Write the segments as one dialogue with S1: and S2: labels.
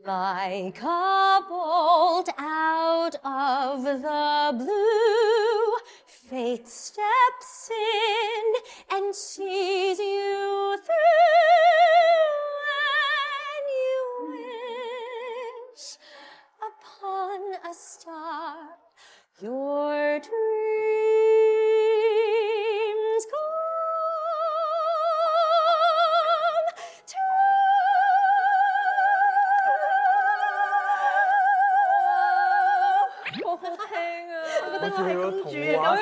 S1: Like a bolt out of the blue, fate steps in and sees you through, and you wish upon a star your dreams come true.
S2: 好好聽啊！
S3: 我覺得我係公主咁
S2: 毛管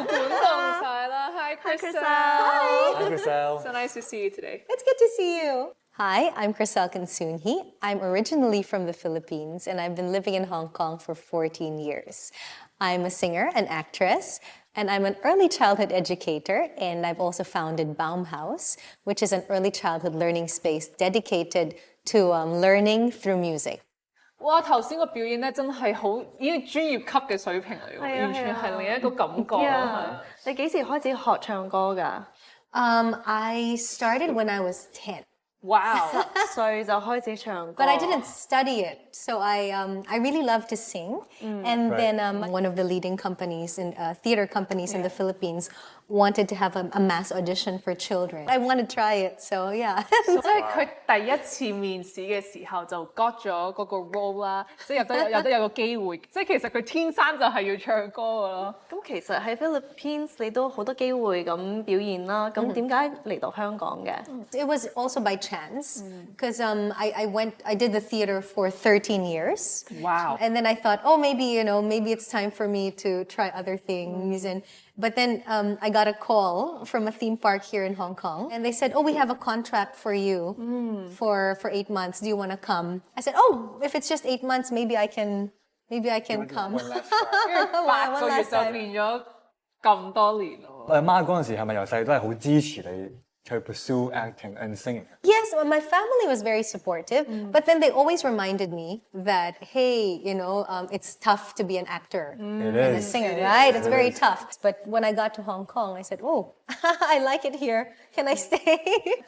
S2: 動晒啦。Hi Crystal.
S3: Hi Crystal.
S2: So nice to see you today.
S1: It's good to see you. Hi, I'm Crystal Consunhi. I'm originally from the Philippines and I've been living in Hong Kong for 14 years. I'm a singer, an actress, and I'm an early childhood educator, and I've also founded Baumhaus, which is an early childhood learning space dedicated to learning through music.
S2: 哇！頭先個表演咧真係好已經專業級嘅水平嚟喎，完全係另一個感覺咯。
S3: 你幾時開始學唱歌㗎？
S1: I started when I was 10.
S2: Wow!
S3: 10歲就開始唱歌。
S1: But I didn't study it, so I really love to sing. And then one of the leading companies in theater companies in the Philippines wanted to have a mass audition for children. I want to try it, so yeah.
S2: 即係佢第一次面試嘅時候就 got 咗嗰個 role 啦，即係有個機會，即係其實佢天生就係要唱歌㗎咯。
S3: 咁其實喺 Philippines 你都好多機會咁表現啦，咁點解嚟到香港嘅？
S1: It was also by chance, because I did the theater for 13 years.
S2: Wow.
S1: And then I thought, oh, maybe it's time for me to try other things. But then I got a call from a theme park here in Hong Kong, and they said, oh, we have a contract for you for 8 months. Do you want to come? I said, oh, if it's just 8 months, maybe I can come.
S2: 8個月就變咗咁多年咯。
S4: 阿媽嗰陣時係咪由細都係好支持你去 pursue acting and singing?
S1: Yes, well, my family was very supportive, but then they always reminded me that, hey, it's tough to be an actor and a singer, right? It's very tough. But when I got to Hong Kong, I said, oh, I like it here. Can I stay?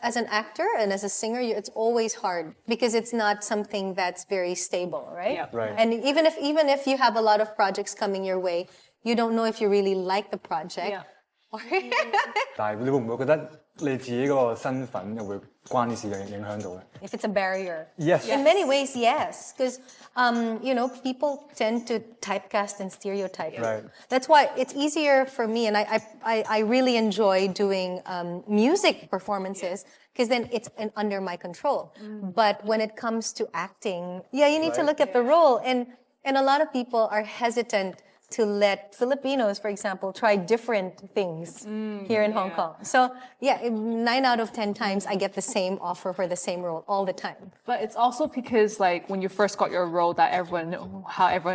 S1: As an actor and as a singer, it's always hard because it's not something that's very stable, right?
S2: Yeah.
S4: Right.
S1: And even if you have a lot of projects coming your way, you don't know if you really like the project.
S2: Yeah.
S4: 但係你會唔會覺得你自己嗰個身份又會關啲事影響到咧
S1: If it's a barrier.
S4: Yes.
S1: In many ways, yes. Because, people tend to typecast and stereotype.
S4: Right.
S1: That's why it's easier for me, and I really enjoy doing music performances, because then it's under my control. But when it comes to acting, you need to look at the role. And a lot of people are hesitant to let Filipinos, for example, try different things here in Hong Kong. So, 9 out of 10 times I get the same offer for the same role all the time.
S2: But it's also because, like, when you first got your role, that everyone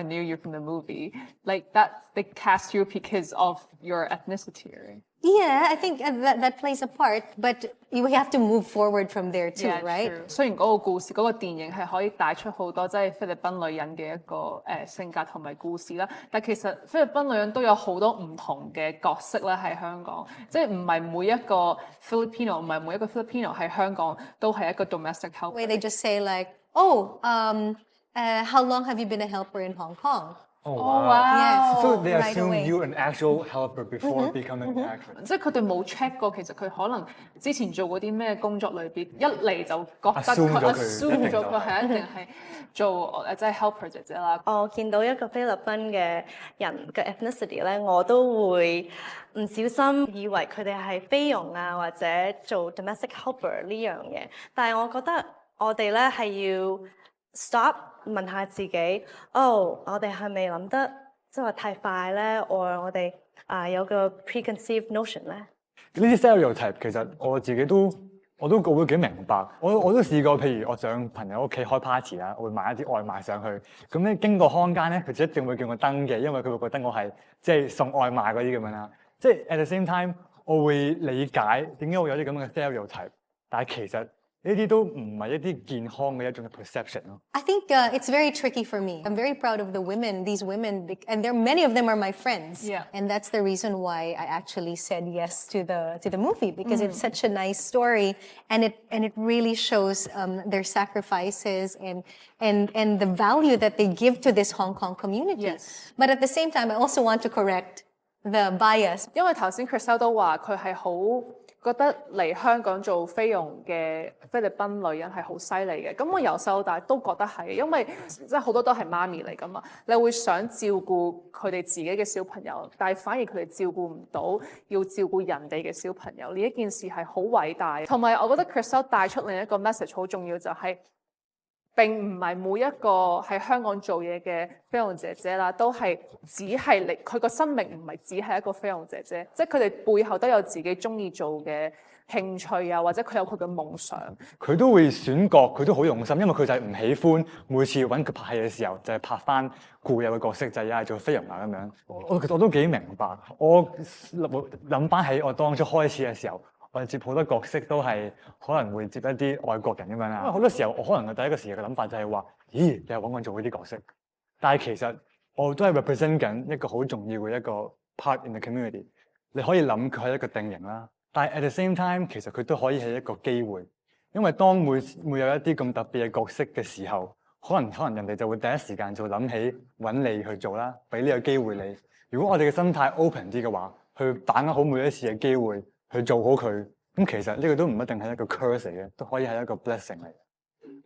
S2: knew you from the movie, like that they cast you because of your ethnicity, right?
S1: Yeah, I think that plays a part, but you have to move forward from there too, right?
S2: True. 雖然嗰個故事、嗰個電影係可以帶出好多即係菲律賓女人嘅一個性格同埋故事啦，但其實菲律賓女人都有好多唔同嘅角色咧喺香港，即係唔係每一個 Filipino 唔係每一個 Filipino 喺香港都係一個 domestic helper.
S1: Way they just say like, oh, how long have you been a helper in Hong Kong?
S4: Oh,
S2: wow.
S1: Yes.
S4: So they
S1: Right
S4: assume
S1: away.
S4: you're an actual helper before becoming an actress.
S2: 即係佢哋冇 check 過，其實佢可能之前做嗰啲咩工作裏邊，一嚟就覺得佢 assume 咗佢係一定係做即係 helper 姐姐啦。
S3: 我見到一個菲律賓嘅人嘅 ethnicity 咧，我都會唔小心以為佢哋係菲傭啊，或者做 domestic helper 呢樣嘢。但係我覺得我哋咧係要 stop 問下自己，我哋係咪諗得即係話太快咧，或我哋有個 preconceived notion 咧？
S4: 呢啲 stereotype 其實我自己都我會幾明白，我都試過，譬如我上朋友屋企開 party 啦，我會買一啲外賣上去，咁咧經過看更咧，佢就一定會叫我登嘅，因為佢會覺得我係即係送外賣嗰啲咁樣啦。即係 at the same time，我會理解點解會有啲咁嘅 stereotype，但係其實呢啲都唔係一啲健康嘅一種 perception 咯。
S1: I think it's very tricky for me. I'm very proud of these women, and many of them are my friends.
S2: Yeah.
S1: And that's the reason why I actually said yes to the movie, because it's such a nice story, and it really shows their sacrifices and the value that they give to this Hong Kong community.
S2: Yes.
S1: But at the same time, I also want to correct the bias.
S2: 因為頭先 Chriselle 都話佢係好覺得嚟香港做菲傭嘅菲律賓女人係好犀利嘅，咁我由細到大都覺得係，因為即係好多都係媽咪嚟㗎嘛，你會想照顧佢哋自己嘅小朋友，但係反而佢哋照顧唔到，要照顧人哋嘅小朋友，呢一件事係好偉大。同埋我覺得 Chriselle 帶出另一個 message 好重要，就係並唔係每一個喺香港做嘢嘅菲傭姐姐啦，都係只係佢個生命唔係只係一個菲傭姐姐，即係佢哋背後都有自己中意做嘅興趣啊，或者佢有佢嘅夢想。佢
S4: 都會選角，佢都好用心，因為佢就係唔喜歡每次揾佢拍戲嘅時候，就係拍翻固有嘅角色，就係做菲傭啊咁樣。我都幾明白。我諗翻起我當初開始嘅時候。我哋接好多角色都係可能會接一啲外國人咁樣啦，因為好多時候我可能第一個時嘅諗法就係話，咦，你係揾我做呢啲角色，但係其實我都係 represent 緊一個好重要嘅一個 part in the community。你可以諗佢係一個定型啦，但係 at the same time 其實佢都可以係一個機會，因為當會有一啲咁特別嘅角色嘅時候，可能人哋就會第一時間就諗起揾你去做啦，俾呢個機會你。如果我哋嘅心態 open 啲嘅話，去把握好每一次嘅機會。去做好佢，咁其實呢個都唔一定係一個 curse 嚟嘅，都可以係一個 blessing 嚟。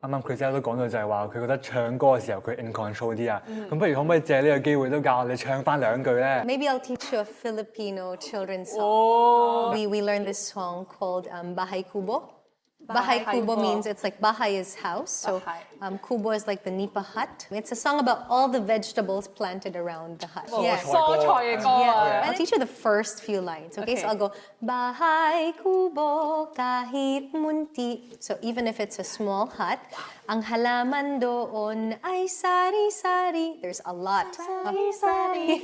S4: 啱啱佢都講到就係話，佢覺得唱歌嘅時候佢 in control 啲啊，咁不如可唔可以借呢個機會都教我哋唱翻兩句咧
S1: ？Maybe I'll teach you a Filipino children's song. Oh. We learned this song called Bahay Kubo. Bahay Kubo means it's like Bahay is house, so Kubo is like the nipa hut. It's a song about all the vegetables planted around the hut.
S2: Yes. 蔬菜嘅歌啊
S1: I'll teach you the first few lines, okay? So I'll go, Bahay Kubo kahit munti. So even if it's a small hut, ang halaman doon ay sari-sari. There's a lot. Sari-sari.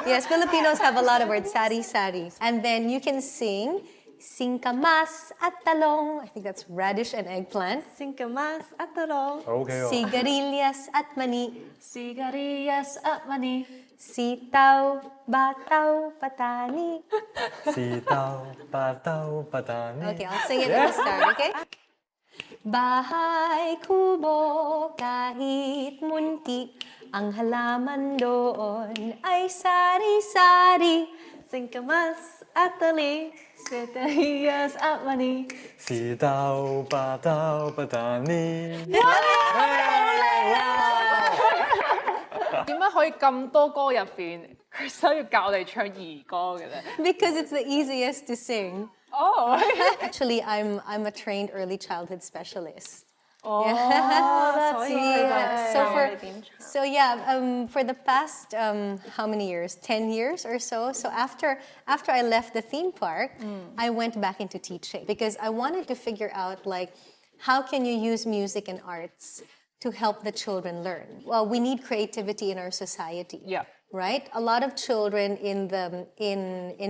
S1: Yes, Filipinos have a lot of words, sari-sari. And then you can sing, Singkamas at talong. I think that's radish and eggplant.
S3: Singkamas at talong.
S4: Okay.
S1: Sigarilyas at mani.
S2: Sigarilyas at mani.
S1: Sitaw, bataw, patani.
S4: Sitaw, bataw, patani.
S1: Okay, I'll sing it at the start, okay? Bahay kubo kahit munti, ang halaman doon ay sari-sari.
S3: Singkamas at talong.
S2: Sigarilyas at mani.
S4: Sitaw, bataw, patani.
S2: 點解可以咁多歌入邊，佢需要教我哋唱兒歌嘅咧
S1: Because it's the easiest to sing.
S2: Oh.
S1: Actually, I'm a trained early childhood specialist.
S2: Oh,
S3: that's
S1: for the past how many years? 10 years or so. So after I left the theme park, I went back into teaching because I wanted to figure out like how can you use music and arts to help the children learn. Well, we need creativity in our society.
S2: Yeah.
S1: Right? A lot of children in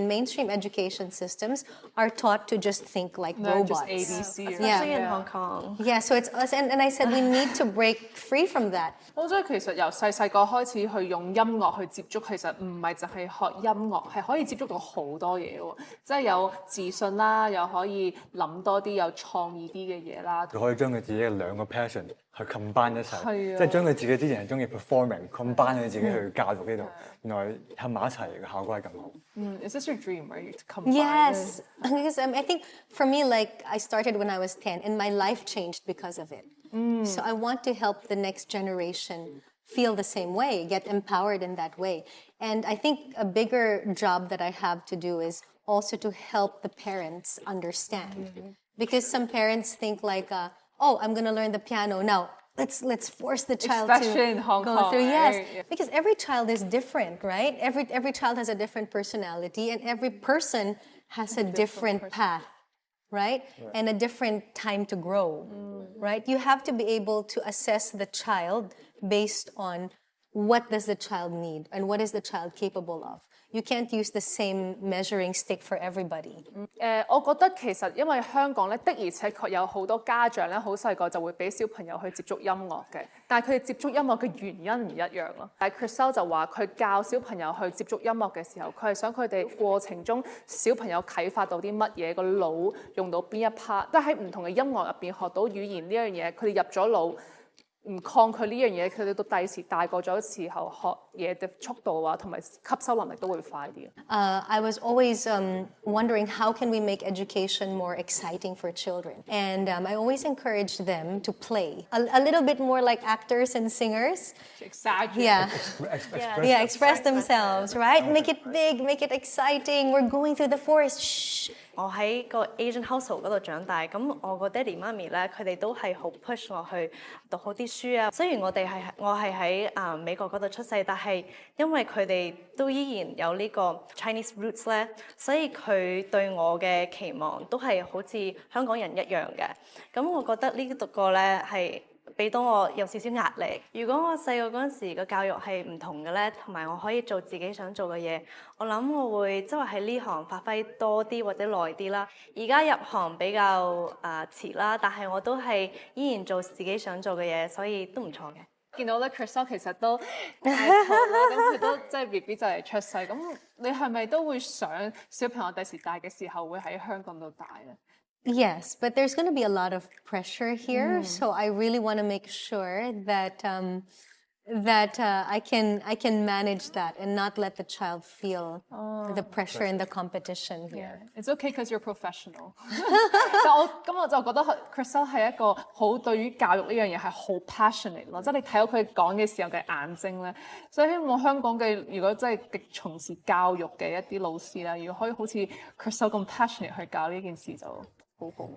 S1: mainstream education systems are taught to just think like robots.
S2: Just ABC.
S3: Especially in Hong Kong.
S1: Yeah, so it's us, and I said we need to break free from that.
S2: 我所以其實由細個開始去用音樂去接觸，其實唔係淨係學音樂，係可以接觸到好多嘢喎，即係有自信啦，又可以諗多啲有創意啲嘅嘢啦。
S4: 佢可以將佢自己嘅兩個 passion 去 combine 一齊，即係將佢自己之前係中意 performing，combine 佢自己去教育呢度，原來合埋一齊嘅效果係咁好。
S2: Is this your dream, right? To combine
S1: Yes, because I think for me, like I started when I was 10, and my life changed because of it. So I want to help the next generation feel the same way, get empowered in that way. And I think a bigger job that I have to do is also to help the parents understand. Because some parents think like, oh, I'm going to learn the piano now. Let's force the child
S2: Especially in Hong
S1: go
S2: Kong,
S1: through. Yes,
S2: right?
S1: because every child is different, right? Every child has a different personality, and every person has a different path right? And a different time to grow, right? You have to be able to assess the child based on what does the child need and what is the child capable of. You can't use the same measuring stick for everybody.
S2: 我覺得其實因為香港咧的而且確有好多家長咧好細個就會俾小朋友去接觸音樂嘅，但係佢哋接觸音樂嘅原因唔一樣咯。但係 Chriselle 就話佢教小朋友去接觸音樂嘅時候，佢係想佢哋過程中小朋友啟發到啲乜嘢，個腦用到邊一 part， 即係喺唔同嘅音樂入邊學到語言呢樣嘢，佢哋入咗腦。唔抗拒呢樣嘢，佢哋到第時大個咗嘅時候學嘢嘅速度啊，同埋吸收能力都會快啲。
S1: I was always wondering how can we make education more exciting for children, and I always encourage them to play a little bit more like actors and singers.
S2: Exaggerate.
S1: Yeah, express themselves, right? Make it big, make it exciting. We're going through the forest. Shh.
S3: 我喺個 Asian household 嗰度長大，咁我個爹哋媽咪咧，佢哋都係好 push 我去讀好啲書啊。雖然我係喺美國嗰度出世，但係因為佢哋都依然有呢個 Chinese roots 咧，所以佢對我嘅期望都係好似香港人一樣嘅。咁我覺得呢個咧係俾到我有少少壓力。如果我細個嗰陣時個教育係唔同嘅咧，同埋我可以做自己想做嘅嘢，我諗我會即係喺呢行發揮多啲或者耐啲啦。而家入行比較遲啦，但係我都係依然做自己想做嘅嘢，所以都唔錯嘅。
S2: 見到咧 Chriselle 其實都大肚啦，咁佢都即係 BB 就嚟出世，咁你係咪都會想小朋友第時大嘅時候會喺香港度大咧？
S1: Yes, but there's going to be a lot of pressure here, so I really want to make sure that I can manage that and not let the child feel the pressure and the competition here.
S2: It's okay because you're professional 但我就覺得 Chriselle 係一個好對於教育呢樣嘢係好 passionate 咯，即係你睇到佢講嘅時候嘅眼睛咧，所以希望香港嘅如果真係極從事教育嘅一啲老師啦，如果可以好似 Chriselle 咁 passionate 去教呢件事就好好。